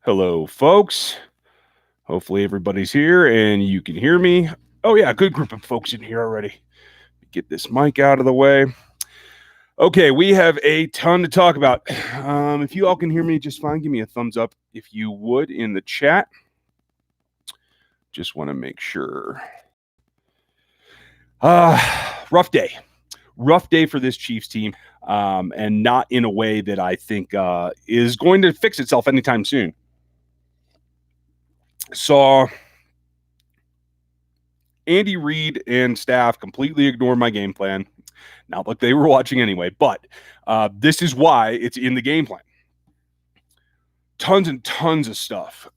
Hello, folks. Hopefully everybody's here and you can hear me. Oh, yeah, good group of folks in here already. Get this mic out of the way. Okay, we have a ton to talk about. If you all can hear me just fine, give me a thumbs up if you would in the chat. Just want to make sure. Rough day. Rough day for this Chiefs team, and not in a way that I think is going to fix itself anytime soon. Saw Andy Reid and staff completely ignored my game plan. Not like they were watching anyway, but this is why it's in the game plan. Tons and tons of stuff.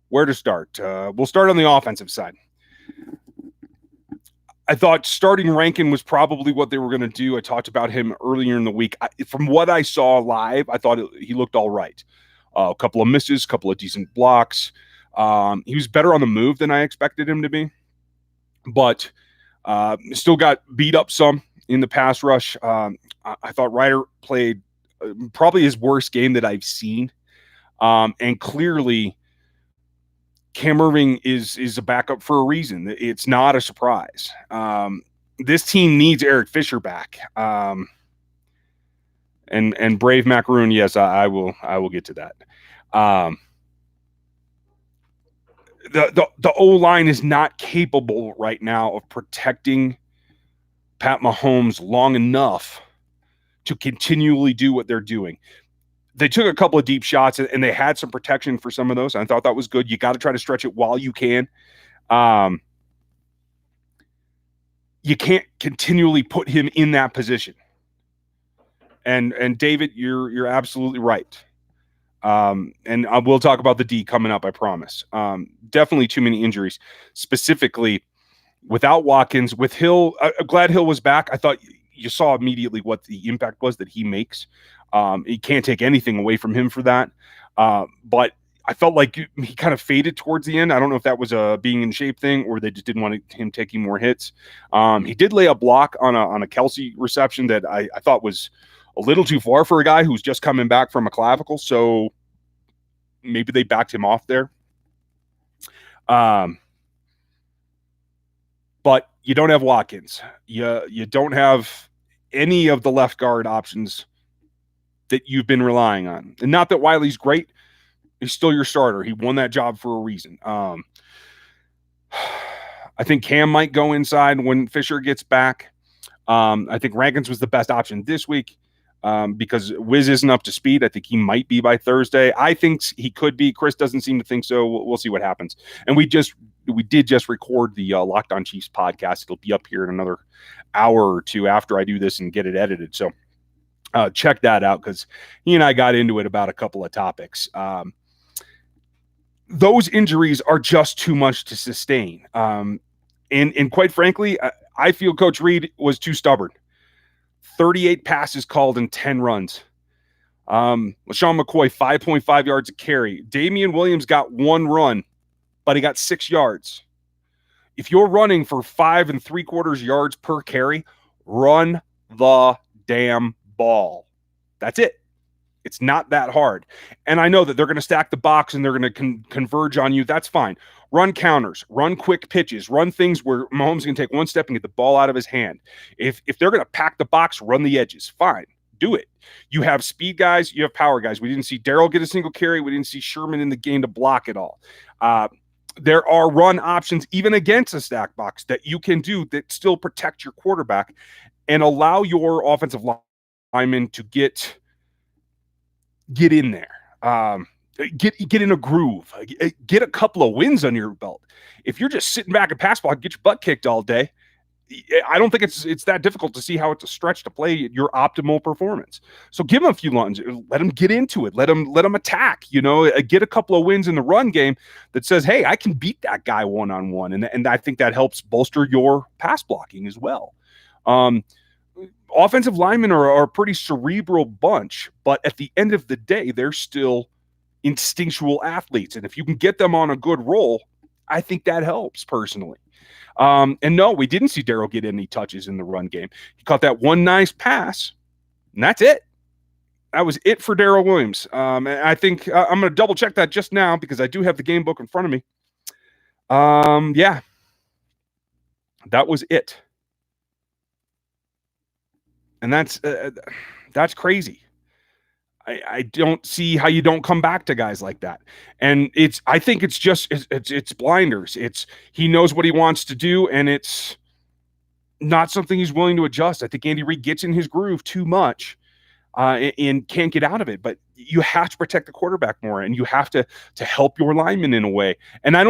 Where to start? We'll start on the offensive side. I thought starting Rankin was probably what they were going to do. I talked about him earlier in the week. From what I saw live, I thought he looked all right. A couple of misses, a couple of decent blocks. He was better on the move than I expected him to be, but still got beat up some in the pass rush. I thought Ryder played probably his worst game that I've seen, and clearly Cam Irving is a backup for a reason. It's not a surprise. This team needs Eric Fisher back. And Brave Macaroon, yes, I will get to that. The O-line is not capable right now of protecting Pat Mahomes long enough to continually do what they're doing. They took a couple of deep shots and they had some protection for some of those. I thought that was good. You got to try to stretch it while you can. You can't continually put him in that position. And David, you're absolutely right. And we'll talk about the D coming up, I promise. Definitely too many injuries, specifically without Watkins. With Hill, I'm glad Hill was back. I thought you saw immediately what the impact was that he makes. You can't take anything away from him for that. But I felt like he kind of faded towards the end. I don't know if that was a being in shape thing or they just didn't want him taking more hits. He did lay a block on a Kelsey reception that I thought was a little too far for a guy who's just coming back from a clavicle. So maybe they backed him off there. But you don't have Watkins. You don't have any of the left guard options that you've been relying on. And not that Wiley's great. He's still your starter. He won that job for a reason. I think Cam might go inside when Fisher gets back. I think Rankins was the best option this week because Wiz isn't up to speed. I think he might be by Thursday. I think he could be. Chris doesn't seem to think so. We'll see what happens. And we did just record the Locked On Chiefs podcast. It'll be up here in another hour or two after I do this and get it edited. So check that out because he and I got into it about a couple of topics. Those injuries are just too much to sustain. And quite frankly, I feel Coach Reid was too stubborn. 38 passes called and 10 runs. LaShawn McCoy, 5.5 yards a carry. Damian Williams got 1 run, but he got 6 yards. If you're running for 5 3/4 yards per carry, run the damn ball. That's it. It's not that hard. And I know that they're going to stack the box and they're going to converge on you. That's fine. Run counters, run quick pitches, run things where Mahomes can take one step and get the ball out of his hand. If they're going to pack the box, run the edges. Fine. Do it. You have speed guys. You have power guys. We didn't see Darrell get a single carry. We didn't see Sherman in the game to block it all. There are run options even against a stack box that you can do that still protect your quarterback and allow your offensive linemen to get in there, get in a groove, get a couple of wins on your belt. If you're just sitting back and pass block, get your butt kicked all day, I don't think it's that difficult to see how it's a stretch to play your optimal performance. So give them a few runs, let them get into it, let them attack. Get a couple of wins in the run game that says, hey, I can beat that guy one-on-one, and I think that helps bolster your pass blocking as well. Offensive linemen are a pretty cerebral bunch, but at the end of the day, they're still instinctual athletes. And if you can get them on a good roll, I think that helps personally. And no, we didn't see Darrell get any touches in the run game. He caught that one nice pass, and that's it. That was it for Darrell Williams. And I think I'm going to double check that just now because I do have the game book in front of me. Yeah, that was it. And that's crazy. I don't see how you don't come back to guys like that. And I think it's just it's blinders. He knows what he wants to do, and it's not something he's willing to adjust. I think Andy Reid gets in his groove too much and can't get out of it. But you have to protect the quarterback more, and you have to help your linemen in a way. And I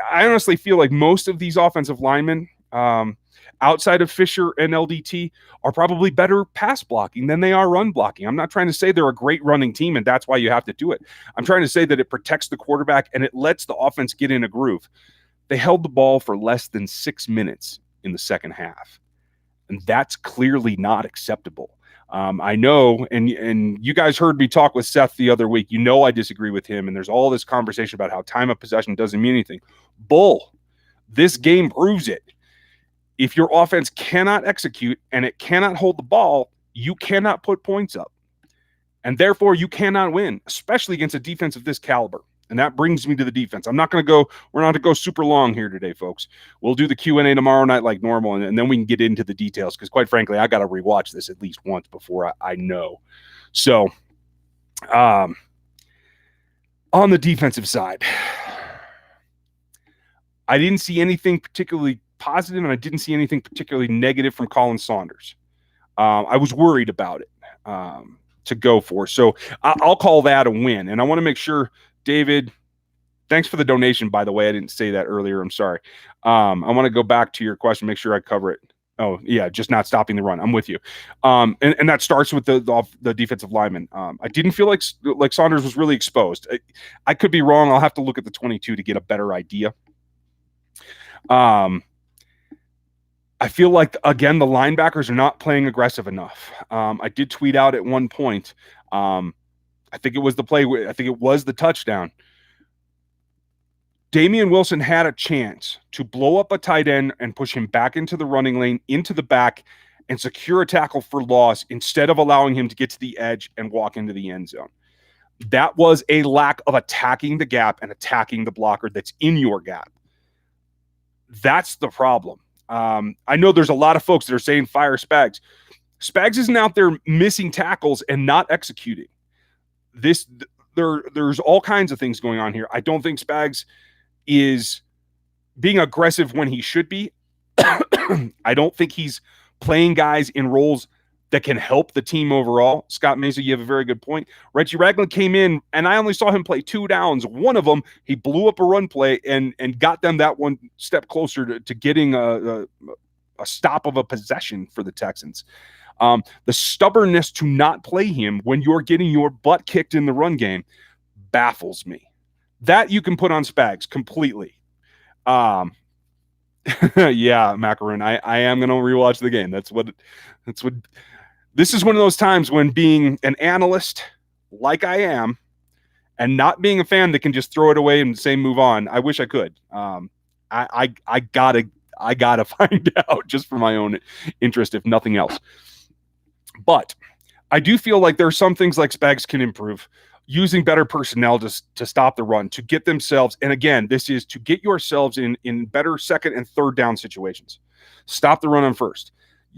honestly feel like most of these offensive linemen, outside of Fisher and LDT, are probably better pass blocking than they are run blocking. I'm not trying to say they're a great running team and that's why you have to do it. I'm trying to say that it protects the quarterback and it lets the offense get in a groove. They held the ball for less than 6 minutes in the second half, and that's clearly not acceptable. I know, and you guys heard me talk with Seth the other week. You know I disagree with him, and there's all this conversation about how time of possession doesn't mean anything. Bull. This game proves it. If your offense cannot execute and it cannot hold the ball, you cannot put points up. And therefore, you cannot win, especially against a defense of this caliber. And that brings me to the defense. We're not going to go super long here today, folks. We'll do the Q&A tomorrow night like normal, and then we can get into the details because, quite frankly, I got to rewatch this at least once before I know. So, on the defensive side, I didn't see anything particularly positive, and I didn't see anything particularly negative from Colin Saunders. I was worried about it to go for. So I'll call that a win. And I want to make sure, David, thanks for the donation, by the way. I didn't say that earlier. I'm sorry. I want to go back to your question, make sure I cover it. Oh, yeah, just not stopping the run. I'm with you. And that starts with the defensive lineman. I didn't feel like Saunders was really exposed. I could be wrong. I'll have to look at the 22 to get a better idea. I feel like, again, the linebackers are not playing aggressive enough. I did tweet out at one point, I think it was the touchdown. Damian Wilson had a chance to blow up a tight end and push him back into the running lane, into the back, and secure a tackle for loss instead of allowing him to get to the edge and walk into the end zone. That was a lack of attacking the gap and attacking the blocker that's in your gap. That's the problem. I know there's a lot of folks that are saying fire Spags. Spags isn't out there missing tackles and not executing. There's all kinds of things going on here. I don't think Spags is being aggressive when he should be. I don't think he's playing guys in roles that can help the team overall. Scott Mesa, you have a very good point. Reggie Ragland came in, and I only saw him play 2 downs. One of them, he blew up a run play and got them that one step closer to getting a stop of a possession for the Texans. The stubbornness to not play him when you're getting your butt kicked in the run game baffles me. That you can put on Spags completely. Yeah, Macaroon, I am going to rewatch the game. That's what this is one of those times when being an analyst like I am and not being a fan that can just throw it away and say move on. I wish I could. I gotta find out just for my own interest, if nothing else. But I do feel like there are some things like Spags can improve, using better personnel to stop the run, to get themselves, and again, this is to get yourselves in better second and third down situations. Stop the run on first.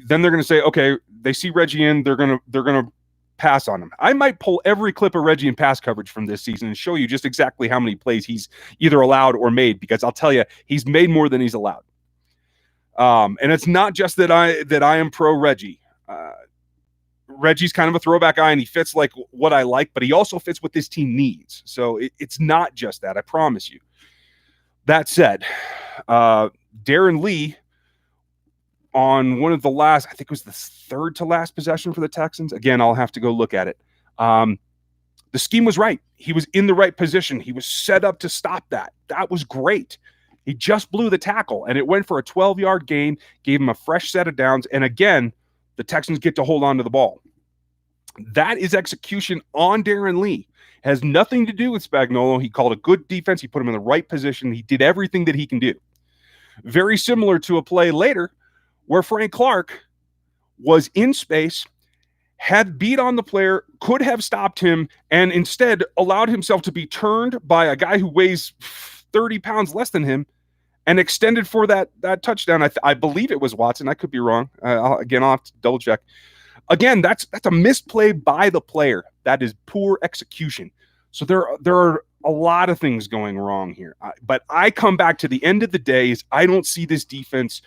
Then they're going to say, okay, they see Reggie in, they're going to pass on him. I might pull every clip of Reggie in pass coverage from this season and show you just exactly how many plays he's either allowed or made, because I'll tell you, he's made more than he's allowed. And it's not just that I am pro Reggie. Reggie's kind of a throwback guy, and he fits like what I like, but he also fits what this team needs. So it's not just that, I promise you. That said, Darren Lee, on one of the last, I think it was the third to last possession for the Texans. Again, I'll have to go look at it. The scheme was right. He was in the right position. He was set up to stop that. That was great. He just blew the tackle, and it went for a 12-yard gain, gave him a fresh set of downs, and again, the Texans get to hold on to the ball. That is execution on Darren Lee. It has nothing to do with Spagnuolo. He called a good defense. He put him in the right position. He did everything that he can do. Very similar to a play later where Frank Clark was in space had beat on the player, could have stopped him, and instead allowed himself to be turned by a guy who weighs 30 pounds less than him and extended for that touchdown. I believe it was Watson. I could be wrong. I'll have to double check. Again, that's a misplay by the player. That is poor execution. So there are a lot of things going wrong here. But I come back to the end of the day is I don't see this defense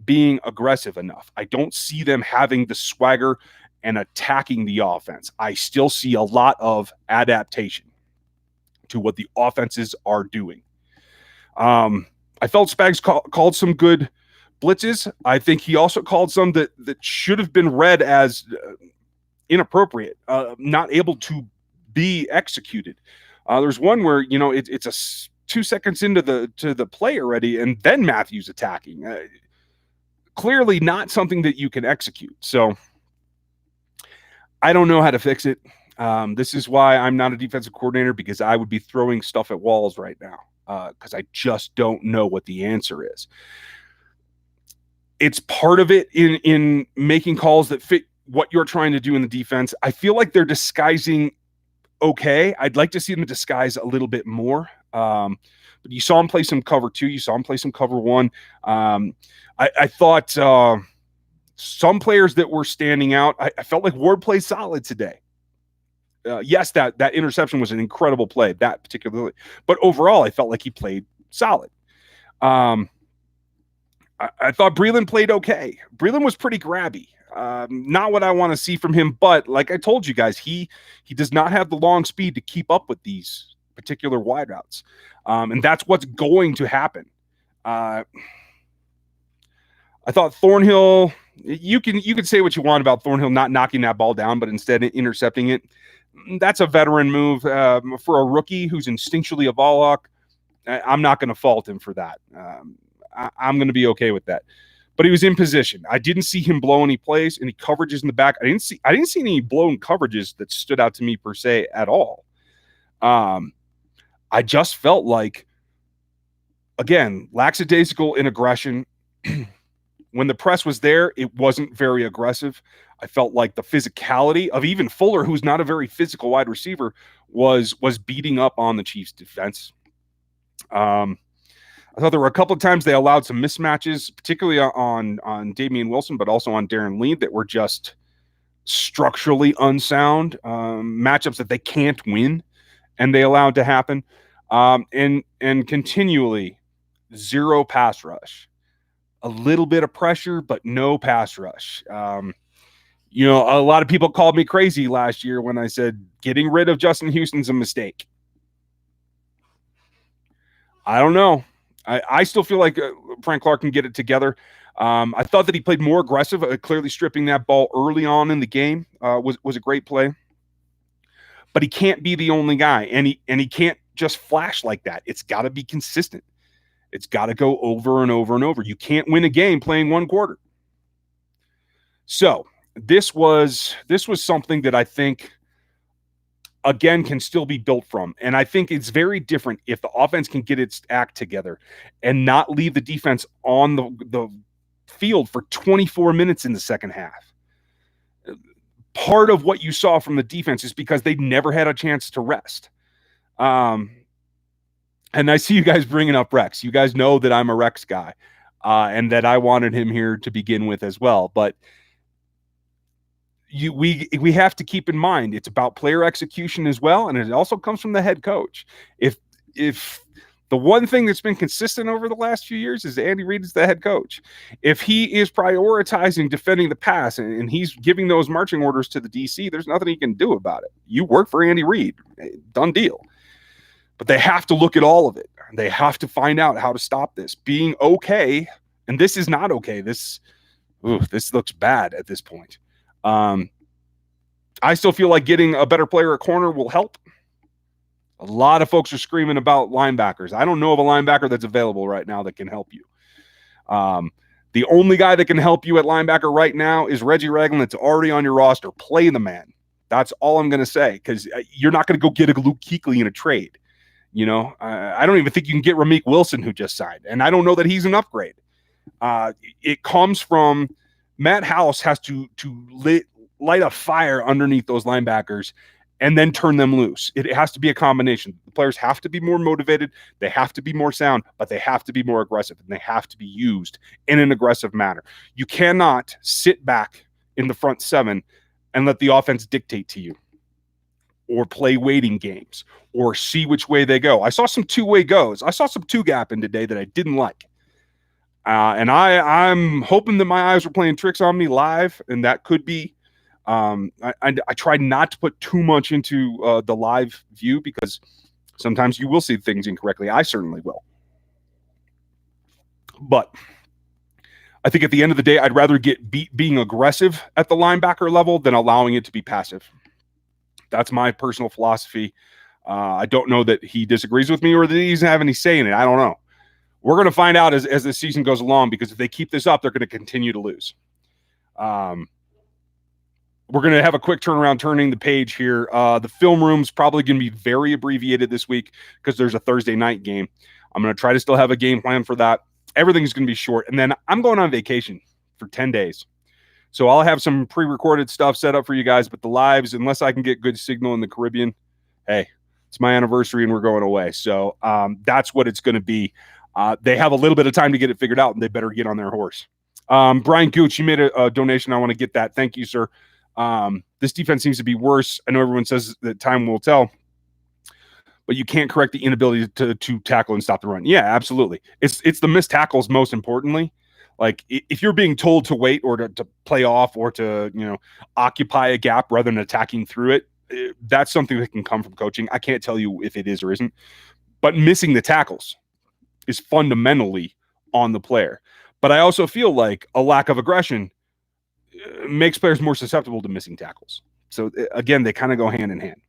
being aggressive enough. I don't see them having the swagger and attacking the offense. I still see a lot of adaptation to what the offenses are doing. I felt Spags called some good blitzes. I think he also called some that should have been read as inappropriate, not able to be executed. There's one where, it's a 2 seconds into the play already, and then Mathieu's attacking. Clearly not something that you can execute. So I don't know how to fix it. This is why I'm not a defensive coordinator, because I would be throwing stuff at walls right now, because I just don't know what the answer is. It's part of it in making calls that fit what you're trying to do in the defense. I feel like they're disguising okay. I'd like to see them disguise a little bit more. But you saw him play some cover 2. You saw him play some cover 1. I thought some players that were standing out, I felt like Ward played solid today. Yes, that interception was an incredible play, that particularly. But overall, I felt like he played solid. I thought Breeland played okay. Breeland was pretty grabby. Not what I want to see from him, but like I told you guys, he does not have the long speed to keep up with these particular wide routes. And that's what's going to happen. I thought Thornhill, you can say what you want about Thornhill not knocking that ball down, but instead intercepting it. That's a veteran move for a rookie who's instinctually a ball hawk. I'm not going to fault him for that. I'm going to be okay with that. But he was in position. I didn't see him blow any plays, any coverages in the back. I didn't see any blown coverages that stood out to me per se at all. I just felt like, again, lackadaisical in aggression. When the press was there, it wasn't very aggressive. I felt like the physicality of even Fuller, who's not a very physical wide receiver, was beating up on the Chiefs' defense. I thought there were a couple of times they allowed some mismatches, particularly on Damian Wilson, but also on Darren Lee, that were just structurally unsound matchups that they can't win, and they allowed to happen. And continually zero pass rush, a little bit of pressure, but no pass rush. A lot of people called me crazy last year when I said getting rid of Justin Houston's a mistake. I don't know. I still feel like Frank Clark can get it together. I thought that he played more aggressive. Clearly stripping that ball early on in the game was a great play. But he can't be the only guy, and he can't just flash like that. It's got to be consistent. It's got to go over and over and over. You can't win a game playing one quarter. So this was something that I think, again, can still be built from. And I think it's very different if the offense can get its act together and not leave the defense on the field for 24 minutes in the second half. Part of what you saw from the defense is because they never had a chance to rest. And I see you guys bringing up Rex. You guys know that I'm a Rex guy, and that I wanted him here to begin with as well. But we have to keep in mind it's about player execution as well, and it also comes from the head coach. If the one thing that's been consistent over the last few years is Andy Reid is the head coach. If he is prioritizing defending the pass and he's giving those marching orders to the DC, there's nothing he can do about it. You work for Andy Reid, done deal. But they have to look at all of it. They have to find out how to stop this being okay. And this is not okay. This looks bad at this point. I still feel like getting a better player at corner will help. A lot of folks are screaming about linebackers. I don't know of a linebacker that's available right now that can help you. The only guy that can help you at linebacker right now is Reggie Ragland that's already on your roster. Play the man. That's all I'm going to say, because you're not going to go get a Luke Kuechly in a trade. I don't even think you can get Ramik Wilson, who just signed, and I don't know that he's an upgrade. It comes from Matt House has to light a fire underneath those linebackers and then turn them loose. It has to be a combination. The players have to be more motivated, they have to be more sound, but they have to be more aggressive, and they have to be used in an aggressive manner. You cannot sit back in the front seven and let the offense dictate to you, or play waiting games, or see which way they go. I saw some two-way goes. I saw some two-gapping today that I didn't like. And I'm hoping that my eyes were playing tricks on me live, and that could be. I tried not to put too much into the live view, because sometimes you will see things incorrectly. I certainly will. But I think at the end of the day, I'd rather get beat being aggressive at the linebacker level than allowing it to be passive. That's my personal philosophy. I don't know that he disagrees with me or that he doesn't have any say in it. I don't know. We're going to find out as the season goes along, because if they keep this up, they're going to continue to lose. We're going to have a quick turnaround, turning the page here. The film room's probably going to be very abbreviated this week because there's a Thursday night game. I'm going to try to still have a game plan for that. Everything's going to be short. And then I'm going on vacation for 10 days. So I'll have some pre-recorded stuff set up for you guys, but the lives, unless I can get good signal in the Caribbean, hey, it's my anniversary and we're going away. So that's what it's going to be. They have a little bit of time to get it figured out, and they better get on their horse. Brian Gooch, you made a donation. I want to get that. Thank you, sir. This defense seems to be worse. I know everyone says that time will tell, but you can't correct the inability to tackle and stop the run. Yeah, absolutely. It's the missed tackles most importantly. Like, if you're being told to wait or to play off or to, occupy a gap rather than attacking through it, that's something that can come from coaching. I can't tell you if it is or isn't, but missing the tackles is fundamentally on the player. But I also feel like a lack of aggression makes players more susceptible to missing tackles. So again, they kind of go hand in hand.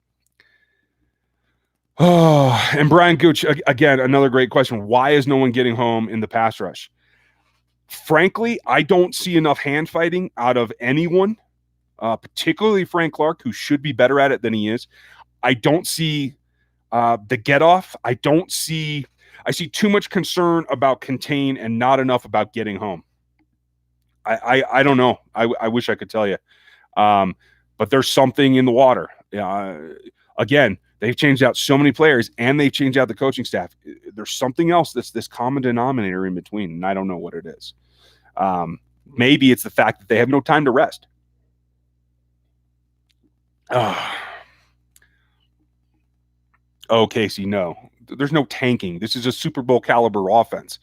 Oh, and Brian Gooch, again, another great question. Why is no one getting home in the pass rush? Frankly, I don't see enough hand fighting out of anyone, particularly Frank Clark, who should be better at it than he is. I don't see the get off. I see too much concern about contain and not enough about getting home. I don't know. I wish I could tell you. But there's something in the water. Again, they've changed out so many players, and they've changed out the coaching staff. There's something else that's this common denominator in between, and I don't know what it is. Maybe it's the fact that they have no time to rest. Oh, Casey, no. There's no tanking. This is a Super Bowl caliber offense.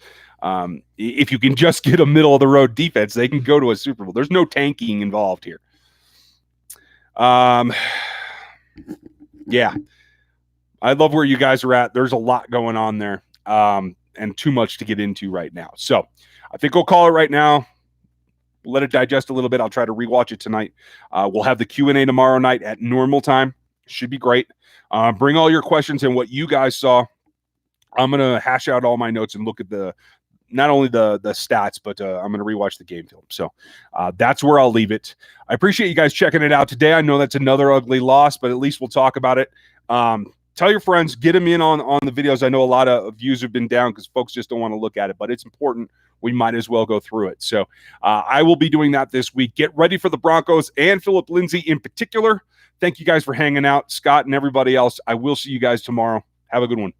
If you can just get a middle-of-the-road defense, they can go to a Super Bowl. There's no tanking involved here. Yeah. I love where you guys are at. There's a lot going on there, and too much to get into right now. So I think we'll call it right now. We'll let it digest a little bit. I'll try to rewatch it tonight. We'll have the Q&A tomorrow night at normal time. Should be great. Bring all your questions and what you guys saw. I'm going to hash out all my notes and look at not only the stats, but I'm going to rewatch the game film. So that's where I'll leave it. I appreciate you guys checking it out today. I know that's another ugly loss, but at least we'll talk about it. Tell your friends, get them in on the videos. I know a lot of views have been down because folks just don't want to look at it, but it's important. We might as well go through it. So I will be doing that this week. Get ready for the Broncos and Philip Lindsay in particular. Thank you guys for hanging out. Scott and everybody else, I will see you guys tomorrow. Have a good one.